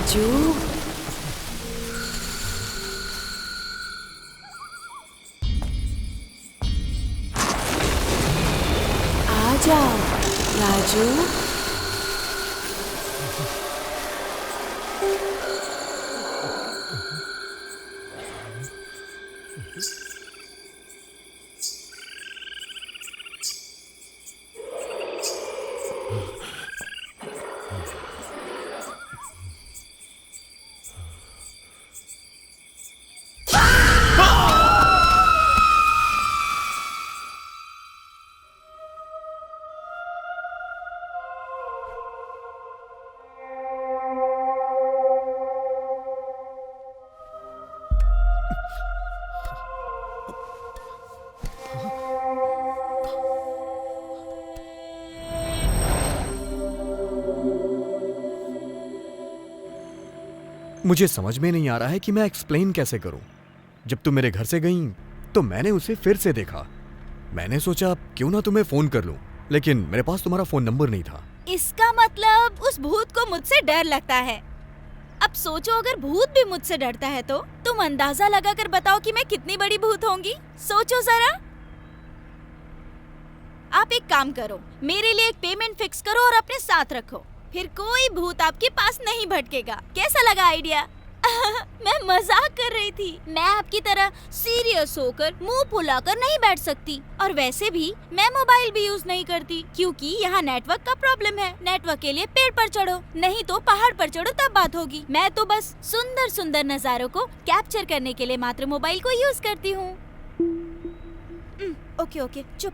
राजू, आ जाओ राजू। मुझे समझ में नहीं आ रहा है कि मैं एक्सप्लेन कैसे करूं। जब तुम मेरे घर से गई तो मैंने उसे फिर से देखा। मैंने सोचा क्यों ना तुम्हें फोन कर लूं, लेकिन मेरे पास तुम्हारा फोन नंबर नहीं था। इसका मतलब उस भूत को मुझसे डर लगता है। अब सोचो, अगर भूत भी मुझसे डरता है तो तुम अंदाजा लगाकर बताओ कि मैं कितनी बड़ी भूत होंगी। सोचो जरा। आप एक काम करो, मेरे लिए एक पेमेंट फिक्स करो और अपने साथ रखो, फिर कोई भूत आपके पास नहीं भटकेगा। कैसा लगा आइडिया? मैं मजाक कर रही थी। मैं आपकी तरह सीरियस होकर मुंह फुलाकर नहीं बैठ सकती, और वैसे भी मैं मोबाइल भी यूज नहीं करती क्योंकि यहाँ नेटवर्क का प्रॉब्लम है। नेटवर्क के लिए पेड़ पर चढ़ो, नहीं तो पहाड़ पर चढ़ो, तब बात होगी। मैं तो बस सुंदर सुंदर नजारों को कैप्चर करने के लिए मात्र मोबाइल को यूज करती हूँ। ओके ओके, चुप।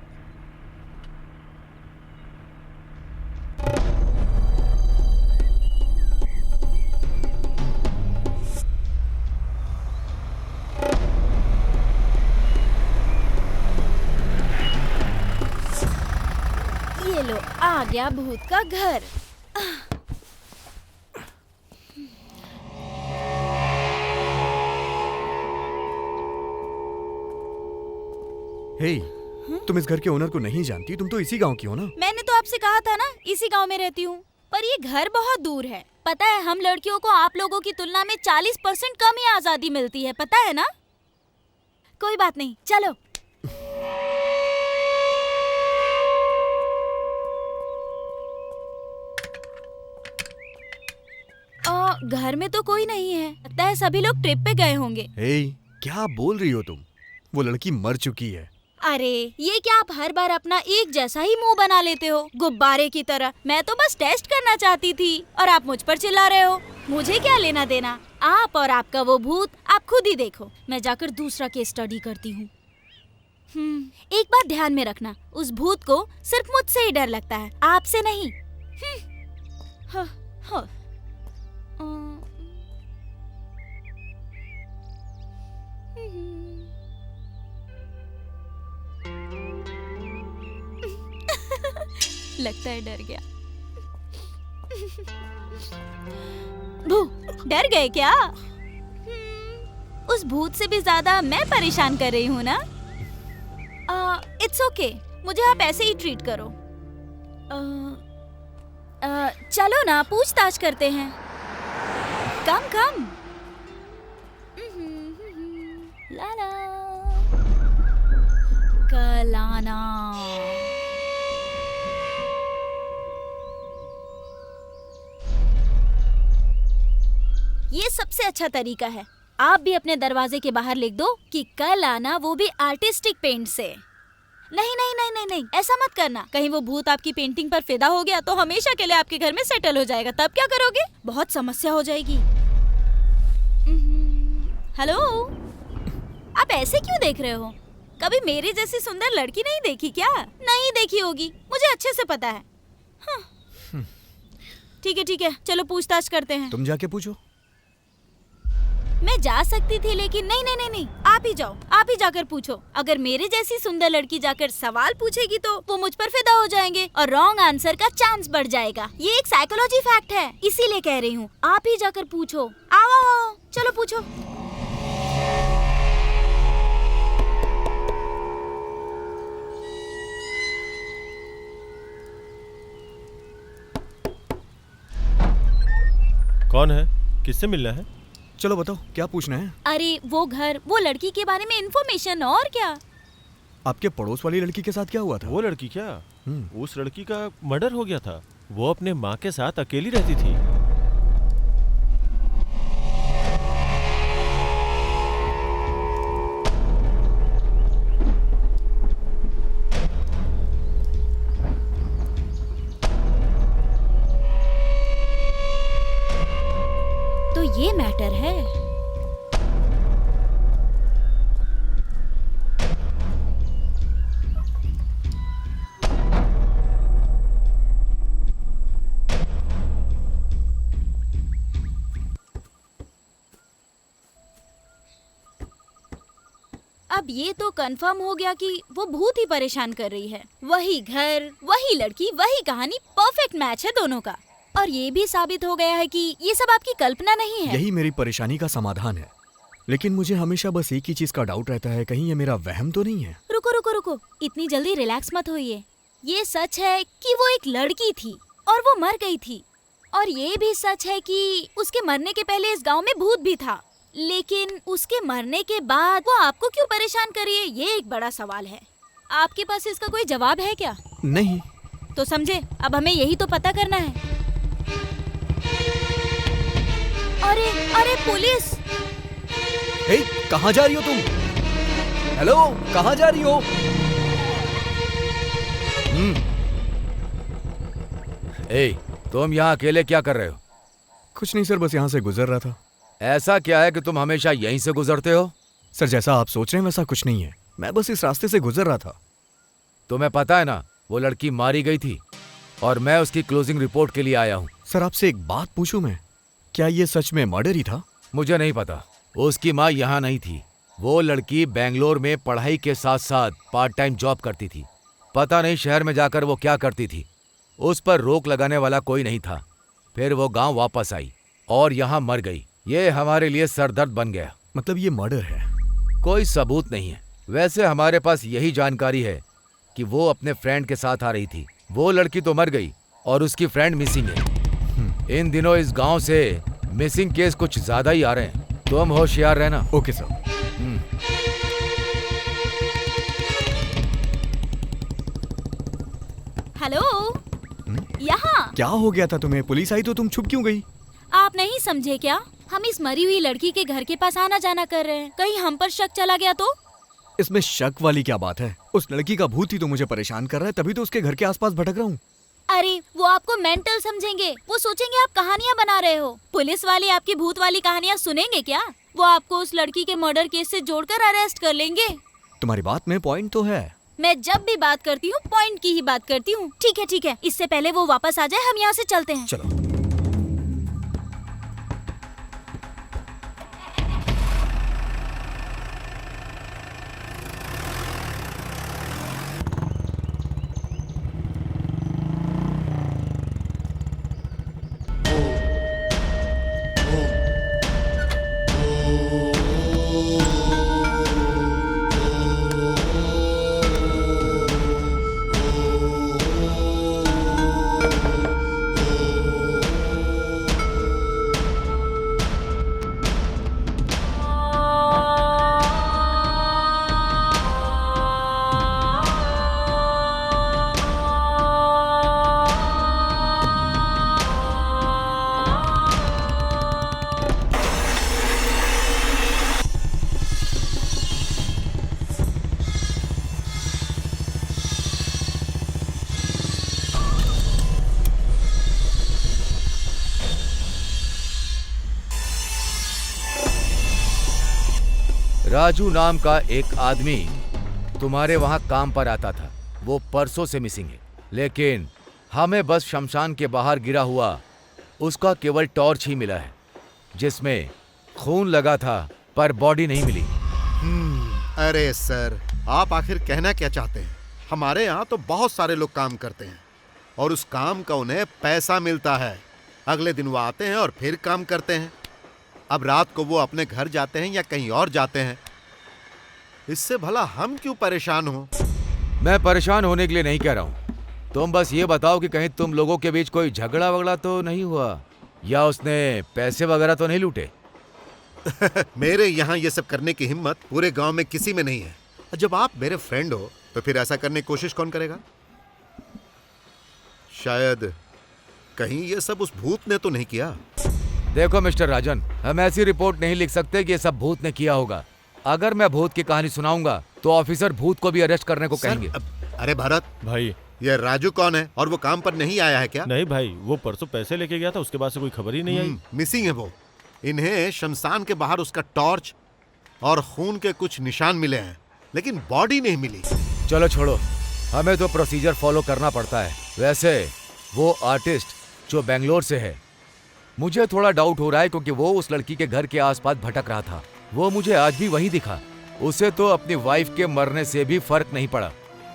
ये लो, आ गया भूत का घर। हे, तुम इस घर के ओनर को नहीं जानती? तुम तो इसी गांव की हो ना? मैंने तो आपसे कहा था ना, इसी गांव में रहती हूँ, पर ये घर बहुत दूर है। पता है, हम लड़कियों को आप लोगों की तुलना में 40% कम ही आजादी मिलती है, पता है ना? कोई बात नहीं, चलो। घर में तो कोई नहीं है, लगता है सभी लोग ट्रिप पे गए होंगे। हे, क्या बोल रही हो तुम? वो लड़की मर चुकी है। अरे, ये क्या आप हर बार अपना एक जैसा ही मुंह बना लेते हो, गुब्बारे की तरह? मैं तो बस टेस्ट करना चाहती थी और आप मुझ पर चिल्ला रहे हो। मुझे क्या लेना देना? आप और आपका वो भूत, आप खुद ही देखो। मैं जाकर दूसरा केस स्टडी करती हूँ। एक बात ध्यान में रखना, उस भूत को सिर्फ मुझसे ही डर लगता है, आपसे नहीं। हाँ, हाँ। लगता है डर गया। भू, डर गए क्या? उस भूत से भी ज्यादा मैं परेशान कर रही हूँ ना? इट्स ओके, मुझे आप ऐसे ही ट्रीट करो। चलो ना, पूछताछ करते हैं। कम कम। लाला कलाना। ये सबसे अच्छा तरीका है। आप भी अपने दरवाजे के बाहर लिख दो कि कल आना, वो भी आर्टिस्टिक पेंट से। नहीं नहीं नहीं नहीं नहीं, ऐसा मत करना। कहीं वो भूत आपकी पेंटिंग पर फिदा हो गया तो हमेशा के लिए आपके घर में सेटल हो जाएगा, तब क्या करोगे? बहुत समस्या हो जाएगी। हेलो, आप ऐसे क्यों देख रहे हो? कभी मेरी जैसी सुंदर लड़की नहीं देखी क्या? नहीं देखी होगी, मुझे अच्छे से पता है। ठीक है, चलो पूछताछ करते हैं। तुम जाके पूछो। मैं जा सकती थी, लेकिन नहीं, आप ही जाओ, आप ही जाकर पूछो। अगर मेरे जैसी सुंदर लड़की जाकर सवाल पूछेगी तो वो मुझ पर फिदा हो जाएंगे और रॉन्ग आंसर का चांस बढ़ जाएगा। ये एक साइकोलॉजी फैक्ट है, इसीलिए कह रही हूँ। आप ही जाकर पूछो। आओ, चलो पूछो। कौन है? किससे मिलना है? चलो बताओ क्या पूछना है। अरे वो घर, वो लड़की के बारे में इन्फॉर्मेशन, और क्या। आपके पड़ोस वाली लड़की के साथ क्या हुआ था? वो लड़की क्या? हम्म। उस लड़की का मर्डर हो गया था। वो अपने माँ के साथ अकेली रहती थी। तो ये मैटर है। अब ये तो कंफर्म हो गया कि वो भूत ही परेशान कर रही है। वही घर, वही लड़की, वही कहानी, परफेक्ट मैच है दोनों का। और ये भी साबित हो गया है कि ये सब आपकी कल्पना नहीं है। यही मेरी परेशानी का समाधान है। लेकिन मुझे हमेशा बस एक ही चीज का डाउट रहता है, कहीं ये मेरा वहम तो नहीं है। रुको रुको रुको, इतनी जल्दी रिलैक्स मत होइए। ये सच है कि वो एक लड़की थी और वो मर गई थी। और ये भी सच है कि उसके मरने के पहले इस गांव में भूत भी था। लेकिन उसके मरने के बाद वो आपको क्यों परेशान कर रही है, ये एक बड़ा सवाल है। आपके पास इसका कोई जवाब है क्या? नहीं। तो समझे, अब हमें यही तो पता करना है। अरे अरे पुलिस! हे, कहाँ जा रही हो तुम? हेलो, कहाँ जा रही हो? तुम यहाँ अकेले क्या कर रहे हो? कुछ नहीं सर, बस यहाँ से गुजर रहा था। ऐसा क्या है कि तुम हमेशा यहीं से गुजरते हो? सर जैसा आप सोच रहे हैं वैसा कुछ नहीं है, मैं बस इस रास्ते से गुजर रहा था। तुम्हें पता है ना, वो लड़की मारी गई थी और मैं उसकी क्लोजिंग रिपोर्ट के लिए आया हूँ। सर आपसे एक बात पूछूं मैं, क्या ये सच में मर्डर ही था? मुझे नहीं पता। उसकी माँ यहाँ नहीं थी। वो लड़की बेंगलोर में पढ़ाई के साथ साथ पार्ट टाइम जॉब करती थी। पता नहीं शहर में जाकर वो क्या करती थी। उस पर रोक लगाने वाला कोई नहीं था। फिर वो गांव वापस आई और यहाँ मर गई। ये हमारे लिए सरदर्द बन गया। मतलब ये मर्डर है? कोई सबूत नहीं है। वैसे हमारे पास यही जानकारी है कि वो अपने फ्रेंड के साथ आ रही थी। वो लड़की तो मर गई और उसकी फ्रेंड मिसिंग है। इन दिनों इस गांव से मिसिंग केस कुछ ज्यादा ही आ रहे हैं। तुम होशियार रहना। Okay sir. हेलो, यहाँ। क्या हो गया था तुम्हें? पुलिस आई तो तुम छुप क्यों गई? आप नहीं समझे क्या? हम इस मरी हुई लड़की के घर के पास आना जाना कर रहे हैं। कहीं हम पर शक चला गया तो? इसमें शक वाली क्या बात है? उस लड़की का भूत ही तो मुझे परेशान कर रहा है, तभी तो उसके घर के आसपास भटक रहा हूँ। अरे वो आपको मेंटल समझेंगे। वो सोचेंगे आप कहानियाँ बना रहे हो। पुलिस वाले आपकी भूत वाली कहानियाँ सुनेंगे क्या? वो आपको उस लड़की के मर्डर केस से जोड़कर अरेस्ट कर लेंगे। तुम्हारी बात में पॉइंट तो है। मैं जब भी बात करती हूँ पॉइंट की ही बात करती हूँ। ठीक है, इससे पहले वो वापस आ जाए हम यहाँ से चलते हैं। चलो। राजू नाम का एक आदमी तुम्हारे वहां काम पर आता था। वो परसों से मिसिंग है, लेकिन हमें बस शमशान के बाहर गिरा हुआ उसका केवल टॉर्च ही मिला है, जिसमें खून लगा था पर बॉडी नहीं मिली। अरे सर, आप आखिर कहना क्या चाहते हैं? हमारे यहाँ तो बहुत सारे लोग काम करते हैं और उस काम का उन्हें पैसा मिलता है। अगले दिन वो आते हैं और फिर काम करते हैं। अब रात को वो अपने घर जाते हैं या कहीं और जाते हैं। इससे भला हम क्यों परेशान हो? मैं परेशान होने के लिए नहीं कह रहा हूँ। तुम बस ये बताओ कि कहीं तुम लोगों के बीच कोई झगड़ा वगड़ा तो नहीं हुआ? या उसने पैसे वगैरह तो नहीं लूटे? मेरे यहाँ ये सब करने की हिम्मत पूरे गांव में किसी में नहीं है। जब आप मेरे फ्रेंड हो तो फिर ऐसा करने की कोशिश कौन करेगा? शायद कहीं ये सब उस भूत ने तो नहीं किया। देखो मिस्टर राजन, हम ऐसी रिपोर्ट नहीं लिख सकते कि ये सब भूत ने किया होगा। अगर मैं भूत की कहानी सुनाऊंगा तो ऑफिसर भूत को भी अरेस्ट करने को कहेंगे। अरे भरत, भाई ये राजू कौन है और वो काम पर नहीं आया है क्या? नहीं भाई, वो परसों पैसे लेके गया था, उसके बाद से कोई खबर ही नहीं आई। मिसिंग है वो। इन्हें शमशान के बाहर उसका टॉर्च और खून के कुछ निशान मिले हैं, लेकिन बॉडी नहीं मिली। चलो छोड़ो, हमें तो प्रोसीजर फॉलो करना पड़ता है। वैसे वो आर्टिस्ट जो बेंगलोर से है, मुझे थोड़ा डाउट हो रहा है क्योंकि वो उस लड़की के घर के आसपास भटक रहा था। वो मुझे आज भी वहीं दिखा। उसे तो अपनी वाइफ के मरने से भी फर्क नहीं पड़ा,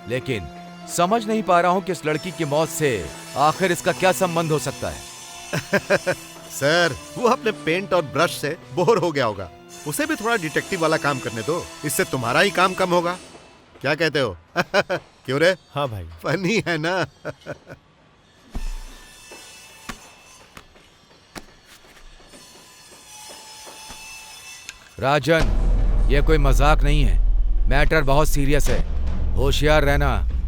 लेकिन समझ नहीं पा रहा हूँ कि इस लड़की की मौत से आखिर इसका क्या संबंध हो सकता है। सर, वो अपने पेंट और ब्रश से बोर हो गया होगा। उसे भी थोड़ा डिटेक्टिव वाला काम करने दो, इससे तुम्हारा ही काम कम होगा। क्या कहते हो? क्यों रे? हाँ भाई। फनी है ना? राजन, ये कोई मजाक नहीं है। मैटर बहुत सीरियस है। होशियार रहना।